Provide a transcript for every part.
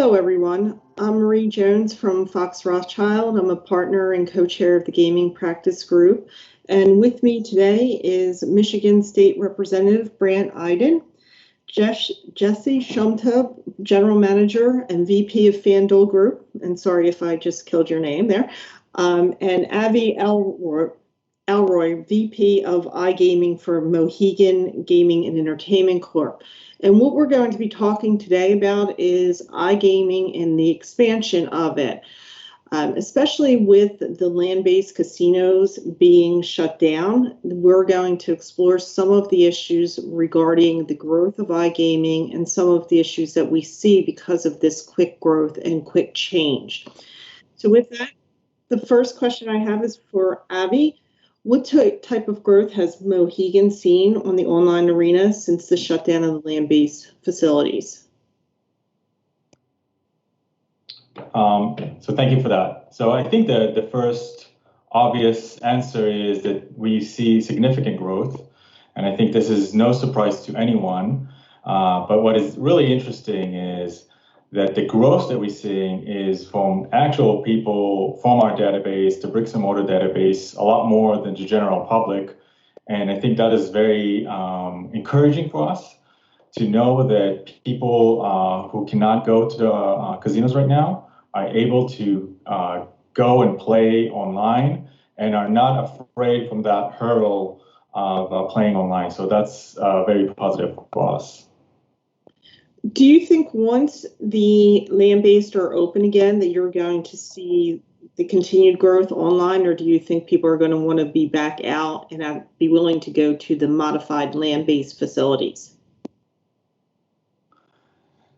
Hello, everyone. I'm Marie Jones from Fox Rothschild. I'm a partner and co-chair of the Gaming Practice Group. And with me today is Michigan State Representative Brant Iden, Jesse Shumtub, General Manager and VP of FanDuel Group. And sorry if I just killed your name there. And Avi Elroy, VP of iGaming for Mohegan Gaming and Entertainment Corp. And what we're going to be talking today about is iGaming and the expansion of it, especially with the land-based casinos being shut down. We're going to explore some of the issues regarding the growth of iGaming and some of the issues that we see because of this quick growth and quick change. So with that, the first question I have is for Avi. What type of growth has Mohegan seen on the online arena since the shutdown of the land-based facilities? So thank you for that. So I think the first obvious answer is that we see significant growth, and I think this is no surprise to anyone. But what is really interesting is that the growth that we're seeing is from actual people from our database, the bricks and mortar database, a lot more than the general public. And I think that is very encouraging for us to know that people who cannot go to the casinos right now are able to go and play online and are not afraid from that hurdle of playing online. So that's very positive for us. Do you think once the land-based are open again that you're going to see the continued growth online, or do you think people are going to want to be back out and be willing to go to the modified land-based facilities?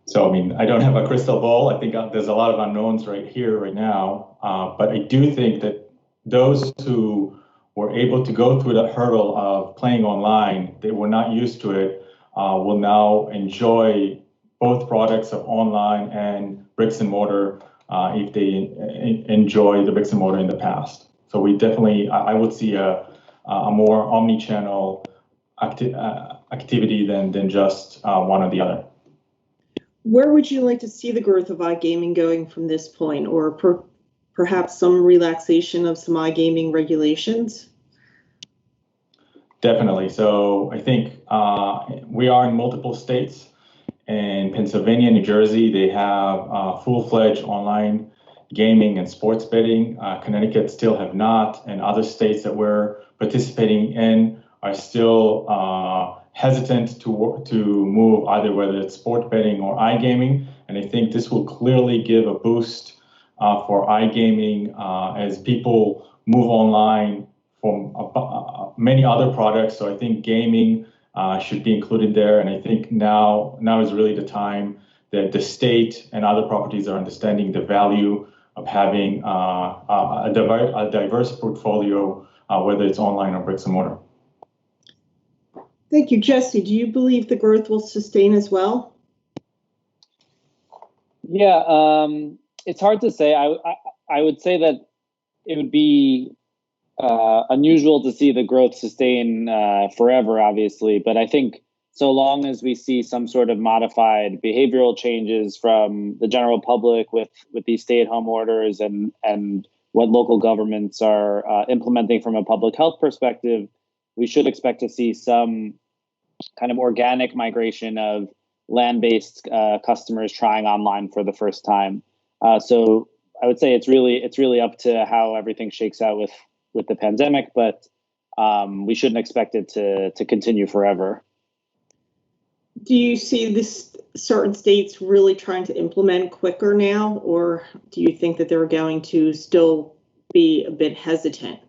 So, I mean, I don't have a crystal ball. I think there's a lot of unknowns right here, right now. But I do think that those who were able to go through that hurdle of playing online, they were not used to it, will now enjoy both products of online and bricks and mortar if they enjoy the bricks and mortar in the past. So we definitely, I would see a more omni-channel activity than just one or the other. Where would you like to see the growth of iGaming going from this point, or perhaps some relaxation of some iGaming regulations? Definitely. So I think we are in multiple states. In Pennsylvania, New Jersey, they have full-fledged online gaming and sports betting. Connecticut still have not, and other states that we're participating in are still hesitant to move either whether it's sport betting or iGaming. And I think this will clearly give a boost for iGaming as people move online from many other products. So I think gaming should be included there. And I think now is really the time that the state and other properties are understanding the value of having a diverse portfolio, whether it's online or bricks and mortar. Thank you. Jesse, do you believe the growth will sustain as well? Yeah, it's hard to say. I would say that it would be unusual to see the growth sustain forever, obviously. But I think so long as we see some sort of modified behavioral changes from the general public with these stay-at-home orders and what local governments are implementing from a public health perspective, we should expect to see some kind of organic migration of land-based customers trying online for the first time. So I would say it's really up to how everything shakes out with the pandemic, but we shouldn't expect it to continue forever. Do you see this certain states really trying to implement quicker now, or do you think that they're going to still be a bit hesitant?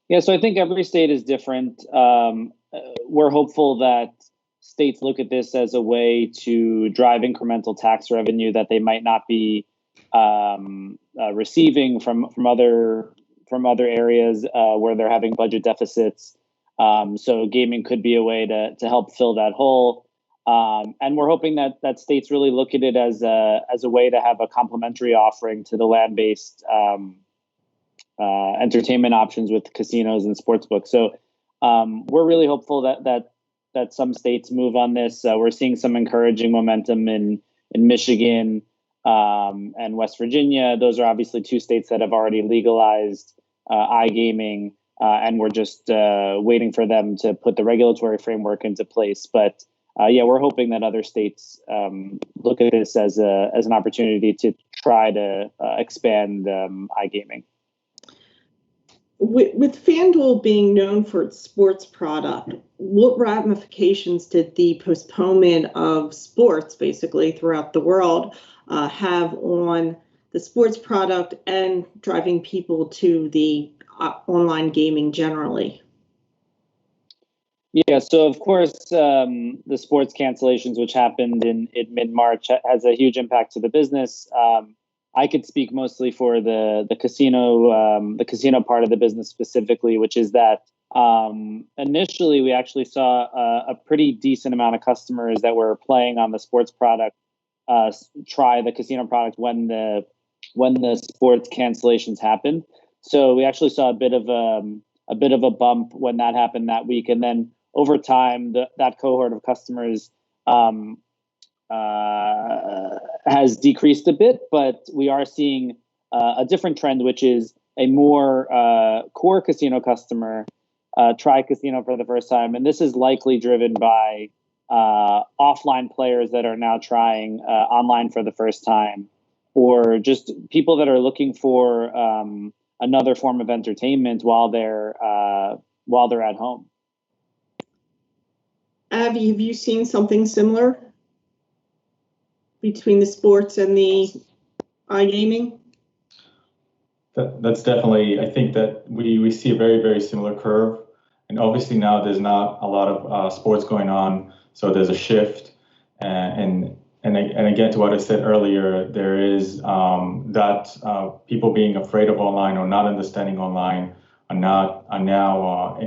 Yeah, so I think every state is different. We're hopeful that states look at this as a way to drive incremental tax revenue that they might not be receiving from other areas where they're having budget deficits. So gaming could be a way to help fill that hole. And we're hoping that states really look at it as a way to have a complementary offering to the land-based entertainment options with casinos and sportsbooks. So we're really hopeful that some states move on this. We're seeing some encouraging momentum in in Michigan and West Virginia. Those are obviously two states that have already legalized iGaming, and we're just waiting for them to put the regulatory framework into place. But yeah, we're hoping that other states look at this as an opportunity to try to expand iGaming. With FanDuel being known for its sports product, what ramifications did the postponement of sports basically throughout the world have on the sports product and driving people to the online gaming generally? Yeah, so of course, the sports cancellations, which happened in mid-March, has a huge impact to the business. I could speak mostly for the casino part of the business specifically, which is that initially we actually saw a pretty decent amount of customers that were playing on the sports product try the casino product when the sports cancellations happened. So we actually saw a bit of a bump when that happened that week, and then over time, that cohort of customers has decreased a bit, but we are seeing a different trend, which is a more core casino customer try casino for the first time. And this is likely driven by offline players that are now trying online for the first time, or just people that are looking for another form of entertainment while they're at home. Abby, have you seen something similar between the sports and the iGaming? That's definitely, I think that we see a very, very similar curve. And obviously now there's not a lot of sports going on, so there's a shift. And again, to what I said earlier, there is that people being afraid of online or not understanding online are now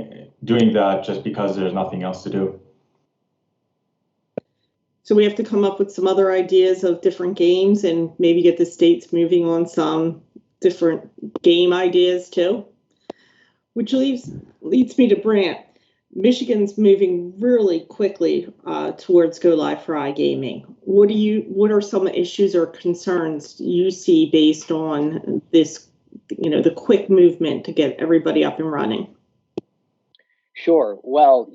doing that just because there's nothing else to do. So we have to come up with some other ideas of different games and maybe get the states moving on some different game ideas too. Which leads me to Brant. Michigan's moving really quickly towards go live for iGaming. What are some issues or concerns you see based on this, the quick movement to get everybody up and running? Sure. Well,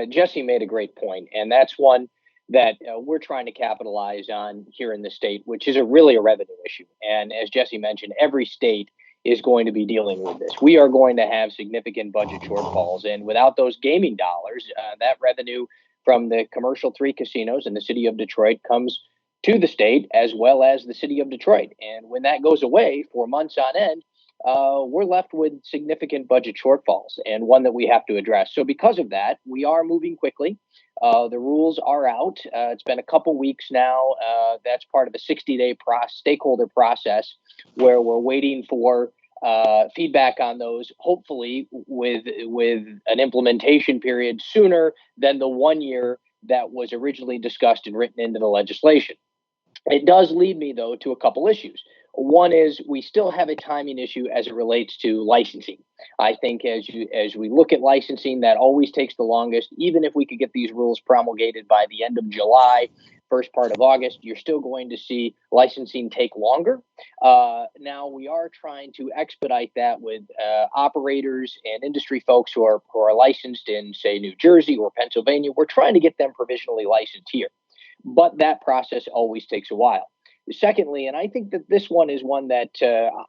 Jesse made a great point, and that's one that we're trying to capitalize on here in the state, which is really a revenue issue. And as Jesse mentioned, every state is going to be dealing with this. We are going to have significant budget shortfalls, and without those gaming dollars, that revenue from the commercial 3 casinos in the city of Detroit comes to the state as well as the city of Detroit. And when that goes away for months on end, we're left with significant budget shortfalls, and one that we have to address. So because of that, we are moving quickly. The rules are out. It's been a couple weeks now. That's part of a 60-day stakeholder process where we're waiting for feedback on those, hopefully with an implementation period sooner than the 1 year that was originally discussed and written into the legislation. It does lead me, though, to a couple issues. One is we still have a timing issue as it relates to licensing. I think as we look at licensing, that always takes the longest. Even if we could get these rules promulgated by the end of July, first part of August, you're still going to see licensing take longer. Now we are trying to expedite that with operators and industry folks who are licensed in, say, New Jersey or Pennsylvania. We're trying to get them provisionally licensed here, but that process always takes a while. Secondly, and I think that this one is one that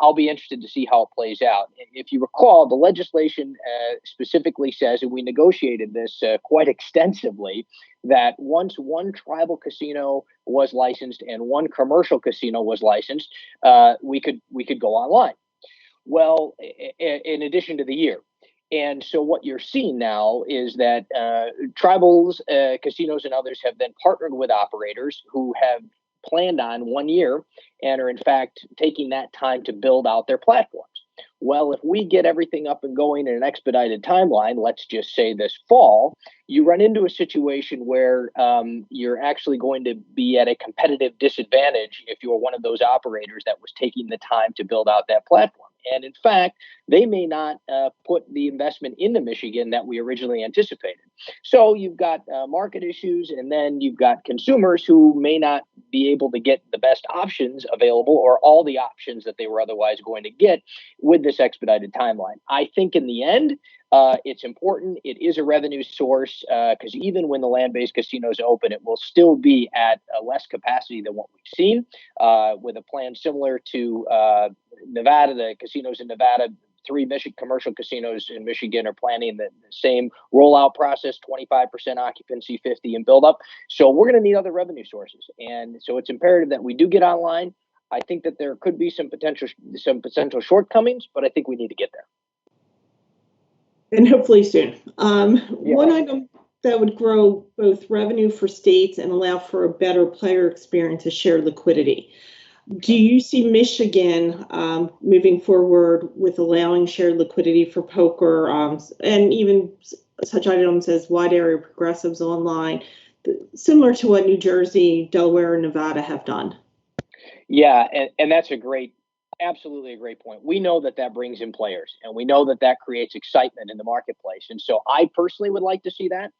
I'll be interested to see how it plays out. If you recall, the legislation specifically says, and we negotiated this quite extensively, that once one tribal casino was licensed and one commercial casino was licensed, we could go online. Well, in addition to the year. And so what you're seeing now is that tribals, casinos, and others have then partnered with operators who have planned on 1 year and are in fact taking that time to build out their platforms. Well, if we get everything up and going in an expedited timeline, let's just say this fall, you run into a situation where you're actually going to be at a competitive disadvantage if you're one of those operators that was taking the time to build out that platform. And in fact, they may not put the investment into Michigan that we originally anticipated. So you've got market issues, and then you've got consumers who may not be able to get the best options available, or all the options that they were otherwise going to get with this expedited timeline. I think in the end, it's important. It is a revenue source, because even when the land-based casinos open, it will still be at a less capacity than what we've seen, with a plan similar to Nevada. The casinos in Nevada, three commercial casinos in Michigan, are planning the same rollout process: 25% occupancy, 50 in build up. So we're going to need other revenue sources, and so it's imperative that we do get online. I think that there could be some potential shortcomings, but I think we need to get there. And hopefully soon. Yeah. One item that would grow both revenue for states and allow for a better player experience is shared liquidity. Do you see Michigan moving forward with allowing shared liquidity for poker, and even such items as wide area progressives online, similar to what New Jersey, Delaware, and Nevada have done? Yeah, and that's absolutely a great point. We know that brings in players, and we know that creates excitement in the marketplace. And so I personally would like to see that.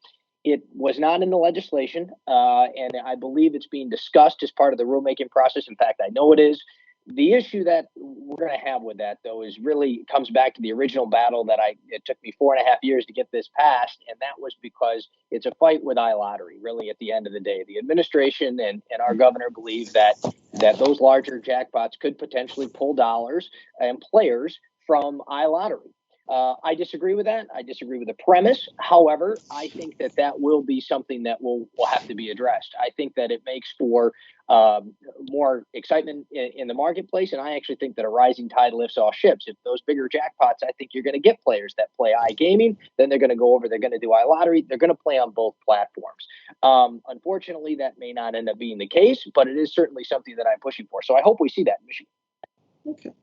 It was not in the legislation, and I believe it's being discussed as part of the rulemaking process. In fact, I know it is. The issue that we're going to have with that, though, is really comes back to the original battle that it took me 4.5 years to get this passed, and that was because it's a fight with iLottery. Really, at the end of the day, the administration and our governor believe that those larger jackpots could potentially pull dollars and players from iLottery. I disagree with that. I disagree with the premise. However, I think that will be something that will have to be addressed. I think that it makes for more excitement in the marketplace, and I actually think that a rising tide lifts all ships. If those bigger jackpots, I think you're going to get players that play iGaming, then they're going to go over, they're going to do iLottery, they're going to play on both platforms. Unfortunately, that may not end up being the case, but it is certainly something that I'm pushing for. So I hope we see that in Michigan. Okay.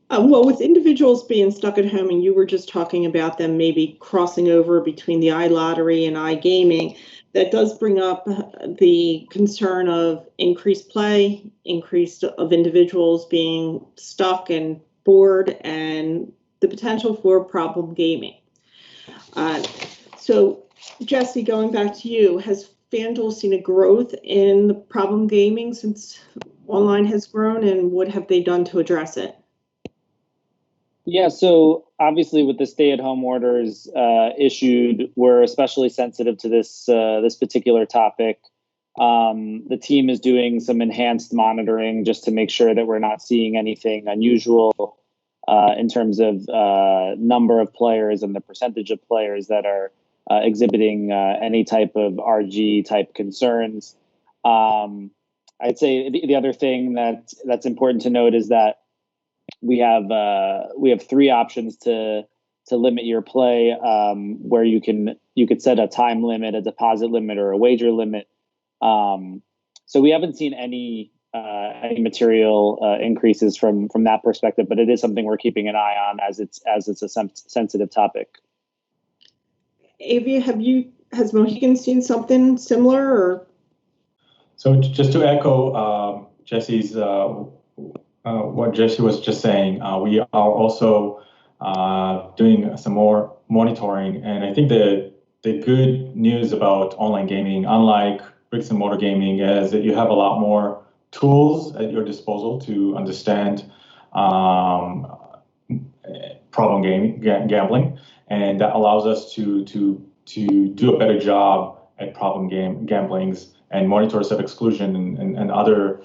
Well, with individuals being stuck at home, and you were just talking about them maybe crossing over between the iLottery and iGaming, that does bring up the concern of increased play, increase of individuals being stuck and bored, and the potential for problem gaming. So, Jesse, going back to you, has FanDuel seen a growth in the problem gaming since online has grown, and what have they done to address it? Yeah, so obviously with the stay-at-home orders issued, we're especially sensitive to this particular topic. The team is doing some enhanced monitoring just to make sure that we're not seeing anything unusual in terms of number of players and the percentage of players that are exhibiting any type of RG type concerns. I'd say the other thing that's important to note is that we have 3 options to limit your play, where you could set a time limit, a deposit limit, or a wager limit. So we haven't seen any material increases from that perspective, but it is something we're keeping an eye on as it's a sensitive topic. Avia, has Mohegan seen something similar? Or? So just to echo Jesse's what Jesse was just saying, we are also doing some more monitoring, and I think the good news about online gaming, unlike bricks and mortar gaming, is that you have a lot more tools at your disposal to understand problem gambling, and that allows us to do a better job at problem gamblings and monitor self-exclusion and other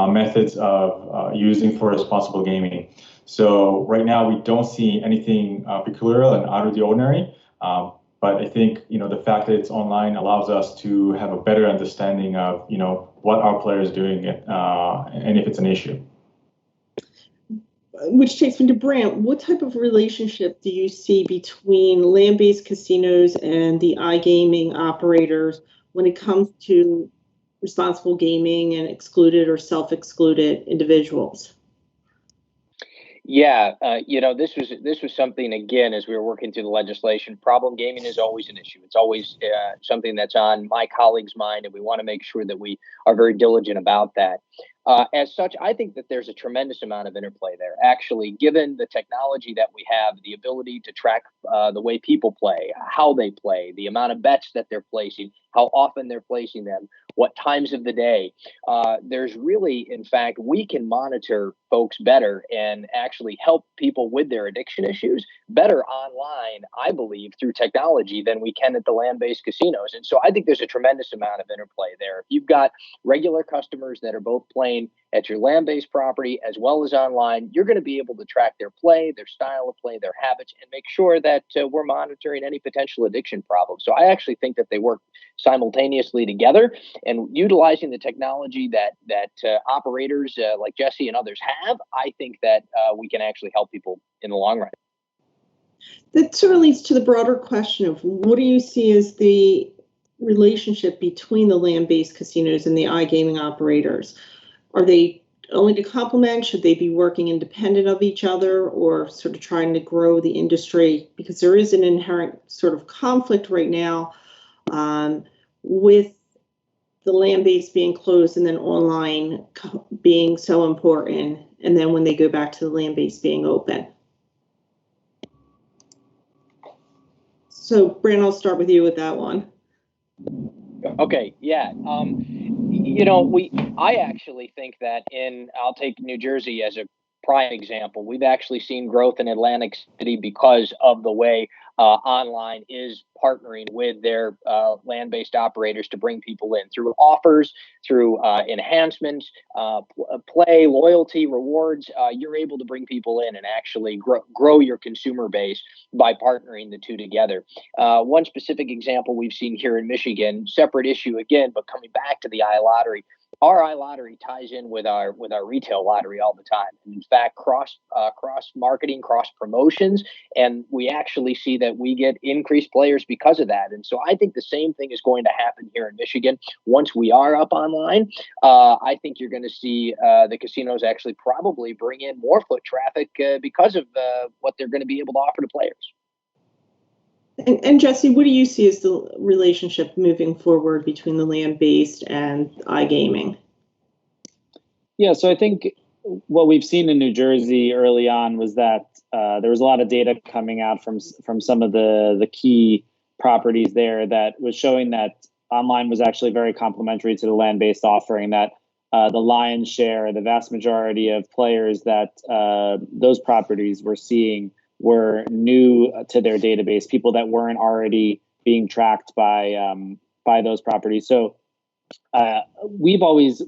methods of using for responsible gaming. So right now we don't see anything peculiar and out of the ordinary, but I think the fact that it's online allows us to have a better understanding of what our players are doing and if it's an issue. Which takes me to Brant. What type of relationship do you see between land-based casinos and the iGaming operators when it comes to responsible gaming and excluded or self-excluded individuals? Yeah, this was something, again, as we were working through the legislation. Problem gaming is always an issue. It's always something that's on my colleagues' mind, and we want to make sure that we are very diligent about that. As such, I think that there's a tremendous amount of interplay there. Actually, given the technology that we have, the ability to track the way people play, how they play, the amount of bets that they're placing, how often they're placing them, what times of the day. There's really, in fact, we can monitor folks better and actually help people with their addiction issues better online, I believe, through technology than we can at the land-based casinos. And so I think there's a tremendous amount of interplay there. If you've got regular customers that are both playing at your land-based property as well as online, you're going to be able to track their play, their style of play, their habits, and make sure that we're monitoring any potential addiction problems. So I actually think that they work simultaneously together, and utilizing the technology that operators like Jesse and others have, I think that we can actually help people in the long run. That sort of leads to the broader question of what do you see as the relationship between the land-based casinos and the iGaming operators? Are they only to complement? Should they be working independent of each other, or sort of trying to grow the industry? Because there is an inherent sort of conflict right now with the land-based being closed and then online being so important, and then when they go back to the land-based being open. So, Brand, I'll start with you with that one. Okay, yeah. I actually think that I'll take New Jersey as a prime example. We've actually seen growth in Atlantic City because of the way online is partnering with their land-based operators to bring people in through offers, through enhancements, play, loyalty, rewards. You're able to bring people in and actually grow your consumer base by partnering the two together. One specific example we've seen here in Michigan, separate issue again, but coming back to the iLottery. Our iLottery ties in with our retail lottery all the time. And in fact, cross marketing, cross promotions, and we actually see that we get increased players because of that. And so I think the same thing is going to happen here in Michigan once we are up online. I think you're going to see the casinos actually probably bring in more foot traffic because of what they're going to be able to offer to players. And Jesse, what do you see as the relationship moving forward between the land-based and iGaming? Yeah, so I think what we've seen in New Jersey early on was that there was a lot of data coming out from some of the key properties there that was showing that online was actually very complementary to the land-based offering, that the lion's share, the vast majority of players that those properties were seeing were new to their database, people that weren't already being tracked by those properties. So we've always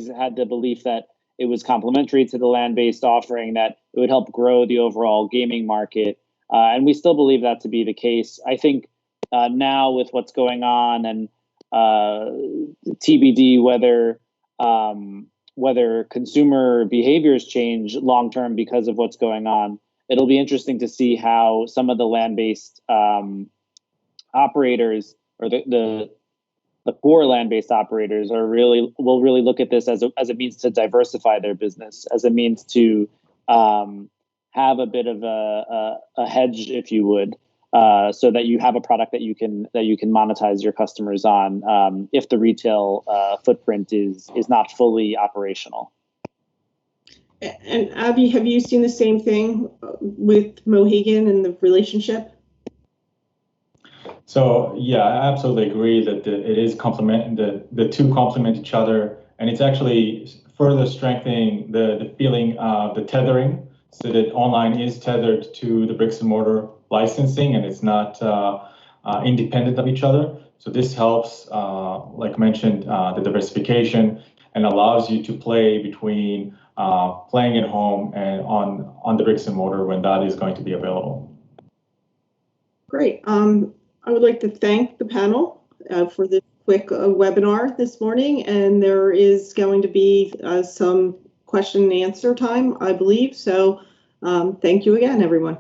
had the belief that it was complementary to the land-based offering, that it would help grow the overall gaming market, and we still believe that to be the case. I think now with what's going on and TBD whether consumer behaviors change long term because of what's going on. It'll be interesting to see how some of the land-based operators, or the core land-based operators, will really look at this as a means to diversify their business, as a means to have a bit of a hedge, if you would, so that you have a product that you can monetize your customers on if the retail footprint is not fully operational. And Abby, have you seen the same thing with Mohegan and the relationship? So yeah, I absolutely agree that it is the two complement each other, and it's actually further strengthening the feeling of the tethering, so that online is tethered to the bricks and mortar licensing, and it's not independent of each other. So this helps, like mentioned, the diversification, and allows you to play between playing at home and on the bricks and mortar when that is going to be available. Great. I would like to thank the panel for this quick webinar this morning, and there is going to be some question and answer time, I believe. So thank you again, everyone.